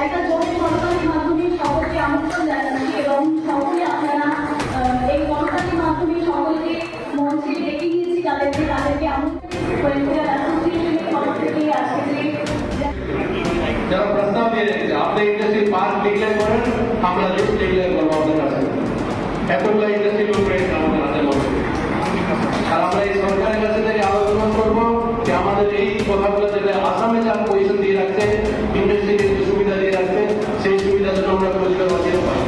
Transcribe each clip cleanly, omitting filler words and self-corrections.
একটা জমি সরকারি মাধ্যমিক সকলকে আমন্ত্রণ জানাচ্ছি এবং সকলে আপনারা এই সরকারি মাধ্যমিক সকলকে মঞ্চে ডেকে নিয়েছি তাদেরকে অ্যাসোসিয়েশনের তরফ থেকে আজকে যারা প্রস্তাব দিয়ে রেখেছে আপনি ইন্ডাস্ট্রি পার্ক ডিক্লেয়ার করেন, আমরা লিস্ট ডিক্লেয়ার করবো আপনার কাছে। এতগুলো ইন্ডাস্ট্রি রয়েছে আমাদের হাতে মধ্যে, আর আমরা এই সরকারের কাছে থেকে আলোচনা করবো যে আমাদের এই কথাগুলো যেটা আসামে যা পজিশন দিয়ে রাখছে, ইন্ডাস্ট্রির যে সুবিধা দিয়ে রাখছে, সেই সুবিধা যেন আমরা কোচবিহার বাঁচিয়ে পাই।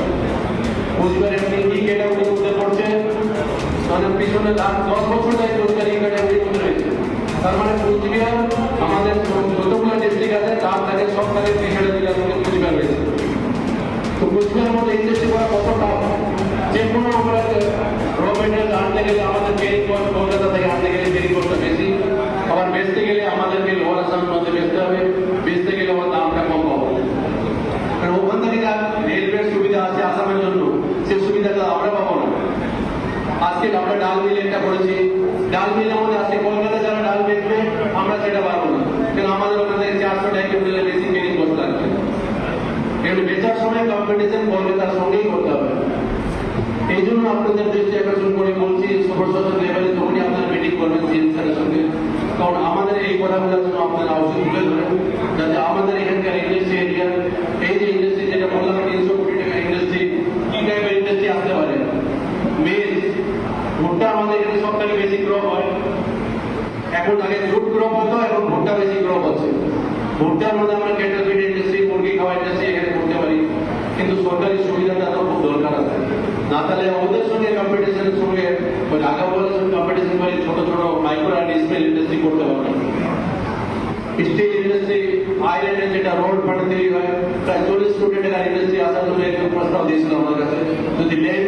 কোচবিহার এমনি ই ক্যাটাগরির মধ্যে পড়ছে, মানে পিছনে 10 বছর ধরে কোচবিহার ই ক্যাটাগরির মধ্যে রয়েছে। তার মানে কোচবিহার আমাদের যতগুলো ডিস্ট্রিক্ট আছে তার থেকে সব থেকে পিছনে জেলার মধ্যে কোচবিহার রয়েছে। তো কোচবিহারের মধ্যে ইন্ডাস্ট্রি করা কত টাফ, যে কোনো আমরা র মেটেরিয়াল আনতে গেলে আমাদের ক্যারি কস্ট কলকাতা থেকে আনতে গেলে ক্যারি কস্টটা বেশি, আবার বেচতে গেলে আমাদেরকে লোয়ার আসামের মধ্যে বেচতে হবে, বেচতে গেলে আমার দামটা কম পাবো। কারণ ওখান থেকে যা রেলওয়ের সুবিধা আছে আসামের জন্য, সেই সুবিধাটা আমরা পাবো না। আজকে আমরা ডাল মিল একটা করেছি, ডাল মিল আমাদের আজকে কলকাতা যারা ডাল বেচবে আমরা সেটা পারবো না, কিন্তু আমাদের ওখান থেকে 400 টাকা মিলে বেশি ক্যারি কস্ট লাগবে। এগুলো বেচার সময় কম্পিটিশন কলকাতার সঙ্গেই করতে হবে। এই জন্য আপনাদের দৃষ্টি আকর্ষণ করে বলছি, প্রশাসন লেভেলে তখনই আপনারা মিটিং করবেন সিএম স্যারের সঙ্গে, কারণ আমাদের এই কথাগুলোর জন্য আপনারা অবশ্যই তুলে ধরেন, যাতে আমাদের এখানকার ইন্ডাস্ট্রি এরিয়া, এই যে ইন্ডাস্ট্রি যেটা বললাম 300 কোটি টাকা ইন্ডাস্ট্রি, কি টাইপের ইন্ডাস্ট্রি আসতে পারে। মেজ ভুট্টা আমাদের এখানে সব থেকে বেশি ক্রপ হয়, এখন আগে জুট ক্রপ হতো, এখন ভুট্টা বেশি ক্রপ হচ্ছে। ভুট্টার মধ্যে আমরা ক্যাটেল ফিড ইন্ডাস্ট্রি, মুরগি খাওয়া ইন্ডাস্ট্রি এখানে করতে পারি, কিন্তু সরকারি সুবিধাটা তো খুব দরকার আছে। না তাহলে ওদের সঙ্গে কম্পিটিশনের সঙ্গে ওই ঢাকা বোর্ডের সঙ্গে কম্পিটিশন করে ছোট ছোট মাইক্রো অ্যান্ড স্মল ইন্ডাস্ট্রি করতে পারবে। স্টিল ইন্ডাস্ট্রি আইল্যান্ডে যেটা রোড ফান্ড তৈরি হয়, প্রায় 40 কোটি টাকার ইন্ডাস্ট্রি আসার জন্য একটু প্রস্তাব দিয়েছিল আমার কাছে। যদি লেন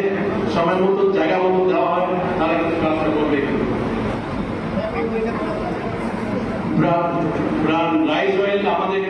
সময় মতো জায়গা মতো দেওয়া হয় তাহলে কিন্তু কাজটা করবে। রাইস অয়েল আমাদের